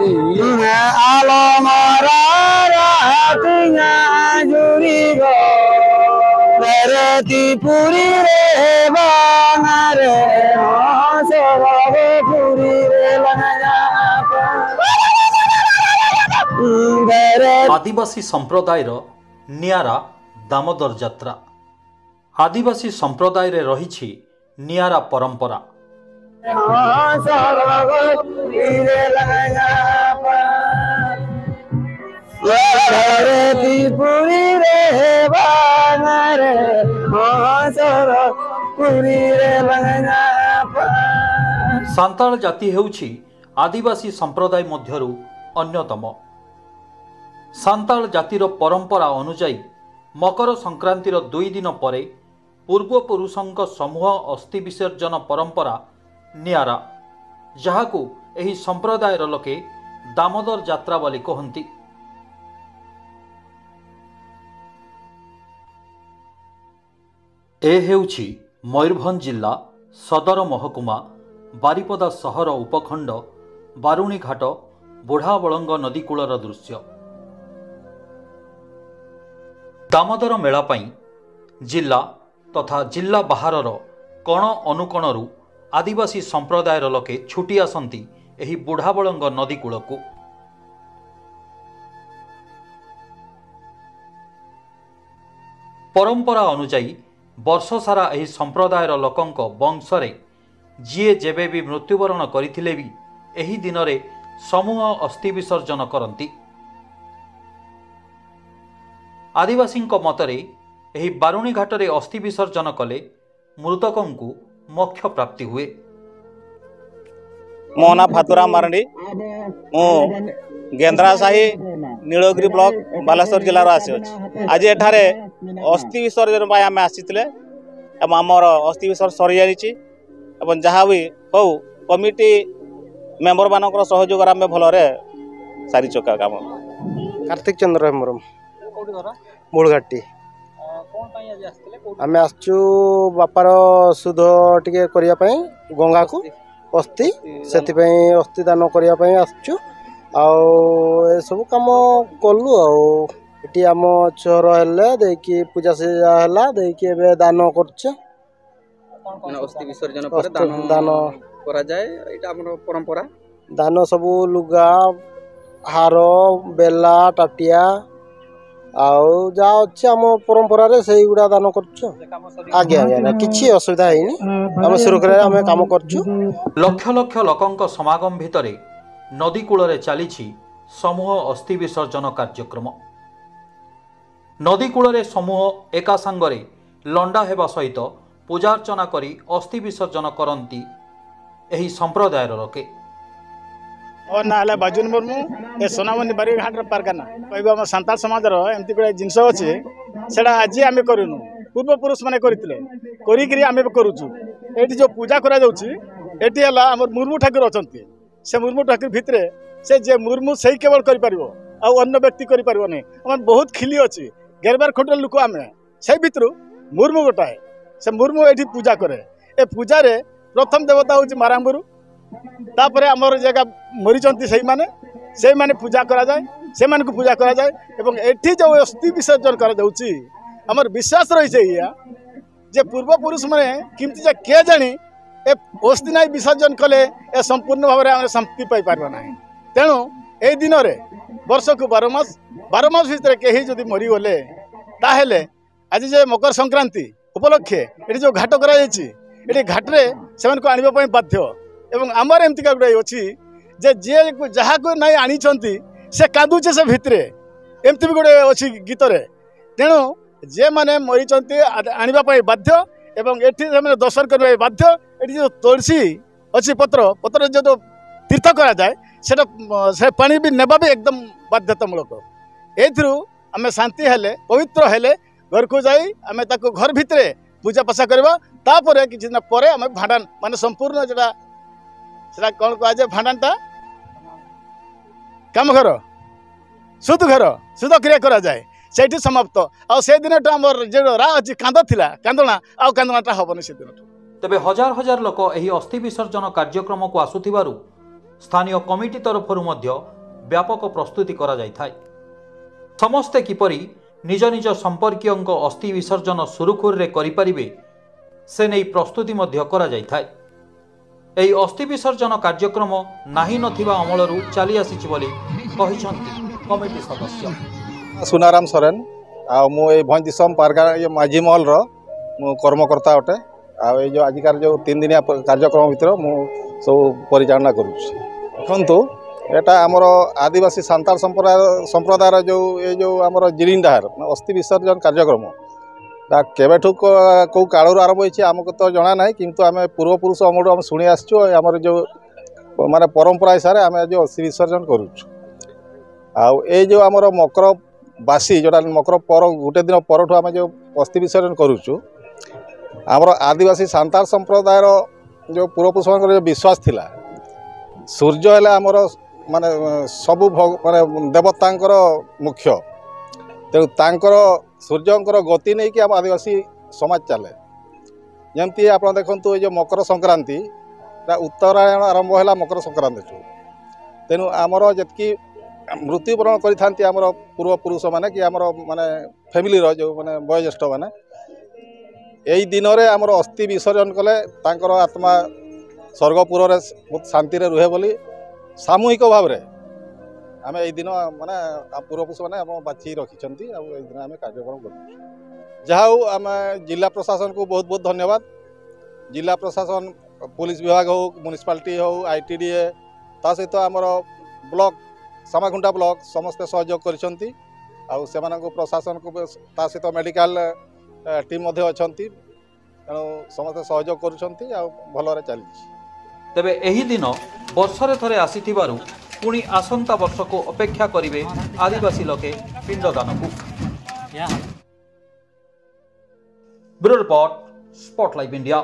আলো মারা রাতিঙা জুড়ি গো পুরী রে বাঙারে হসরে পুরী রে आदिवासी संप्रदाय नियारा दामोदर यात्रा आदिवासी संप्रदाय रे रही नियारा परंपरा सांताल जाति हेउछि आदिवासी संप्रदाय मध्यरु अन्यतम। सांताल जातिर परंपरा अनुजाई मकर संक्रांतिर 2 दिन परे पूर्वपुरुषंक समूह अस्थि विसर्जन परंपरा नियारा जहाकू एही संप्रदायर लोके दामोदर यात्रा बोली कहंती। ए हेउछि मयूरभंज जिला सदर महकुमा बारिपदा सहर उपखंड बारुणीघाट बुढ़ाबलंग नदी कूलर दृश्य। दामोदर मेला पाई जिला तथा जिला बाहरर कण अनुकणरू आदिवासी संप्रदायर लोके छुटी आसंती एही बुढ़ाबलंग नदी कूलकू। परंपरा अनुजाई वर्ष सारा एही संप्रदायर लोकंक वंशरे जीए जेबे भी मृत्युवरण करथिले भी एही दिनरे समूह अस्थि विसर्जन करती। आदिवासी मतरे एही बारुणी घाटरे अस्थि विसर्जन कले मृतकंकु मोक्ष प्राप्ति हुए। मो ना फातुरा मारंडी मो गेंद्रा साही नीलगिरी ब्लॉक बालेश्वर जिलार आसी आज एठारे अस्थि विसर्जन आम आसीथिले आमर अस्थि विसर्जन सरी जाइछि एवं जहाँ भी हो कमिटी मेंबर मानकर सहयोग आम भलरे सारी चका काम। कार्तिक चंद्र हेम्ब्रम मूलघाटी आम आसचु बापार सुध टिके करिया पई गंगा को अस्थि से अस्थि दान करने आसचु ए सब कम कलु आटी आम चोर है पूजा सजा है दान करछे अस्थि विसर्जन दान करा जाए एटा हमर परंपरा दान सब लुगा हार बेला टाटिया आउ जा अच्छे आम परंपरा रे से गुड़ा दान करछु। आगे आगे किछि असुविधा हैनी हम सुरक्षित आम काम करछु। लक्ष लक्ष लोकंक समागम भितरे नदी कूलरे चलीछि समूह अस्थि विसर्जन कार्यक्रम। नदी कूलरे समूह एका संगरे लंडा हेबा सहित पूजार्चना करी अस्थि विसर्जन करती एही संप्रदायर लोके। और ना बाजुन मुर्मू ए सोनामनी बारीघाट पारगाना कहबा हम सांताल समाज एमती गुड़ा जिनस अच्छे से आज आम करूनु पूर्वपुरुष मैंने करी आम करुचु। ये जो पूजा करा जाउछि एटी हला हमर मुर्मू ठाकुर अछंती से मुर्मू ठाकुर भितरे से जे मुर्मू सही केवल करि परिबो आ अन्य व्यक्ति करि परिबो नै। हम बहुत खिली अछि 11-12 खंड लोक आम से भितरु मुर्मू गोटाए से मुर्मू एठी पूजा करे। ए पूजा रे प्रथम देवता होछि मारांबुरु तापर आमर जगह मरीचंती से माने पूजा करा जाए से माने को पूजा करा जाए एवं एठी जो अस्थि विसर्जन करा जाउछि हमर विश्वास रही छै जे पूर्वपुरुष माने किमति जे के जानी ए अस्थि नै विसर्जन कले ए संपूर्ण भाव में हम शांति पाई पारबा नाही। तेणु ए दिन रे वर्ष को 12 मास भितर केही जदि मरी गले ताहेले आज जे मकर संक्रांति उपलक्षे एठी जो घाट करा जायछि एठी घाट रे सेमान को आनिबा पई बाध्य एवं आमर एमती गुड़ा अच्छी जे जे जहाँ को नहीं आनी से कांदुचे से भितरे एमती भी गोटे अच्छी गीत रे। तेणु जे मैंने मरी आने बाध्य एवं एठी दर्शन करने बाध्य। ये जो तुलसी अच्छी पत्र जो तीर्थ करा जाए से पानी भी नेबा भी एकदम बाध्यतामूलक। एथरू आम शांति हेले पवित्र हेले घर को जाई आम घर भितरे पूजा पाशा करवा तापर किछि दिन परे आम भांडान माने संपूर्ण जेटा सेटा कौन कह जाए भांडानटा काम घर सुध क्रिया करा जाए से समाप्त आ से दिन जो रा अच्छी कांद थिला कांदना आ कांदनाटा हबनी से दिन। तेबे हजार हजार लोक एही अस्थि विसर्जन कार्यक्रम को आसुथिबारु ସ୍ଥାନୀୟ କମିଟି ତରଫରୁ ମଧ୍ୟ ବ୍ୟାପକ ପ୍ରସ୍ତୁତି କରାଯାଇଥାଏ। ସମସ୍ତେ କିପରି ନିଜ ନିଜ ସମ୍ପର୍କୀୟଙ୍କ ଅସ୍ଥି ବିସର୍ଜନ ସୁରୁଖୁରୁରେ କରିପାରିବେ ସେ ନେଇ ପ୍ରସ୍ତୁତି ମଧ୍ୟ କରାଯାଇଥାଏ। ଏହି ଅସ୍ଥି ବିସର୍ଜନ କାର୍ଯ୍ୟକ୍ରମ ନାହିଁ ନଥିବା ଅମଳରୁ ଚାଲି ଆସିଛି ବୋଲି କହିଛନ୍ତି କମିଟି ସଦସ୍ୟ। ସୁନାରାମ ସରେନ ଆଉ ମୁଁ ଏଇ ଭଞ୍ଜ ଦିସମ ପାରଗାନା ମାଝି ମହଲର ମୁଁ କର୍ମକର୍ତ୍ତା ଅଟେ। ଆଉ ଏଇ ଯେଉଁ ଆଜିକାର ଯେଉଁ 3 ଦିନିଆ କାର୍ଯ୍ୟକ୍ରମ ଭିତରେ ମୁଁ ସବୁ ପରିଚାଳନା କରୁଛି। ଦେଖନ୍ତୁ ଏଇଟା ଆମର ଆଦିବାସୀ ସାନ୍ତାଳ ସମ୍ପ୍ରଦାୟର ଯେଉଁ ଆମର ଜିରିଣ୍ଡାହାର ଅସ୍ଥି ବିସର୍ଜନ କାର୍ଯ୍ୟକ୍ରମ ତା କେବେଠୁ କେଉଁ କାଳରୁ ଆରମ୍ଭ ହୋଇଛି ଆମକୁ ତ ଜଣା ନାହିଁ, କିନ୍ତୁ ଆମେ ପୂର୍ବପୁରୁଷ ଅମଳରୁ ଆମେ ଶୁଣି ଆସିଛୁ। ଆମର ଯେଉଁ ମାନେ ପରମ୍ପରା ହିସାବରେ ଆମେ ଆଜି ଅସ୍ଥି ବିସର୍ଜନ କରୁଛୁ। ଆଉ ଏଇ ଯେଉଁ ଆମର ମକର ବାସି ଯେଉଁଟା ମକର ପର ଗୋଟେ ଦିନ ପରଠୁ ଆମେ ଯେଉଁ ଅସ୍ଥି ବିସର୍ଜନ କରୁଛୁ, ଆମର ଆଦିବାସୀ ସାନ୍ତାଳ ସମ୍ପ୍ରଦାୟର ଯେଉଁ ପୂର୍ବପୁରୁଷମାନଙ୍କର ଯେଉଁ ବିଶ୍ୱାସ ଥିଲା ସୂର୍ଯ୍ୟ ହେଲେ ଆମର ମାନେ ସବୁ ମାନେ ଦେବତାଙ୍କର ମୁଖ୍ୟ। ତେଣୁ ତାଙ୍କର ସୂର୍ଯ୍ୟଙ୍କର ଗତି ନେଇକି ଆମ ଆଦିବାସୀ ସମାଜ ଚାଲେ। ଯେମିତି ଆପଣ ଦେଖନ୍ତୁ ଏଇ ଯେଉଁ ମକର ସଂକ୍ରାନ୍ତି ଉତ୍ତରାୟଣ ଆରମ୍ଭ ହେଲା ମକର ସଂକ୍ରାନ୍ତିଠୁ। ତେଣୁ ଆମର ଯେତିକି ମୃତ୍ୟୁବରଣ କରିଥାନ୍ତି ଆମର ପୂର୍ବପୁରୁଷମାନେ କି ଆମର ମାନେ ଫ୍ୟାମିଲିର ଯେଉଁ ମାନେ ବୟୋଜ୍ୟେଷ୍ଠମାନେ ଏଇ ଦିନରେ ଆମର ଅସ୍ଥି ବିସର୍ଜନ କଲେ ତାଙ୍କର ଆତ୍ମା ସ୍ୱର୍ଗପୁରରେ ବହୁତ ଶାନ୍ତିରେ ରୁହେ ବୋଲି ସାମୂହିକ ଭାବରେ ଆମେ ଏଇ ଦିନ ମାନେ ପୂର୍ବପୁରୁଷମାନେ ଆମ ବାଛି ରଖିଛନ୍ତି। ଆଉ ଏଇ ଦିନ ଆମେ କାର୍ଯ୍ୟକ୍ରମ କରୁଛୁ। ଯାହା ହଉ ଆମେ ଜିଲ୍ଲା ପ୍ରଶାସନକୁ ବହୁତ ବହୁତ ଧନ୍ୟବାଦ। ଜିଲ୍ଲା ପ୍ରଶାସନ ପୁଲିସ ବିଭାଗ ହେଉ ମ୍ୟୁନିସିପାଲିଟି ହେଉ ITDA ତା ସହିତ ଆମର ବ୍ଲକ ସାମାଖୁଣ୍ଟା ବ୍ଲକ ସମସ୍ତେ ସହଯୋଗ କରିଛନ୍ତି। ଆଉ ସେମାନଙ୍କୁ ପ୍ରଶାସନକୁ ତା ସହିତ ମେଡ଼ିକାଲ ଟିମ୍ ମଧ୍ୟ ଅଛନ୍ତି। ତେଣୁ ସମସ୍ତେ ସହଯୋଗ କରୁଛନ୍ତି ଆଉ ଭଲରେ ଚାଲିଛି। ତେବେ ଏହି ଦିନ ବର୍ଷରେ ଥରେ ଆସିଥିବାରୁ ପୁଣି ଆସନ୍ତା ବର୍ଷକୁ ଅପେକ୍ଷା କରିବେ ଆଦିବାସୀ ଲୋକେ ପିଣ୍ଡଦାନକୁ। Bureau report, spot live India.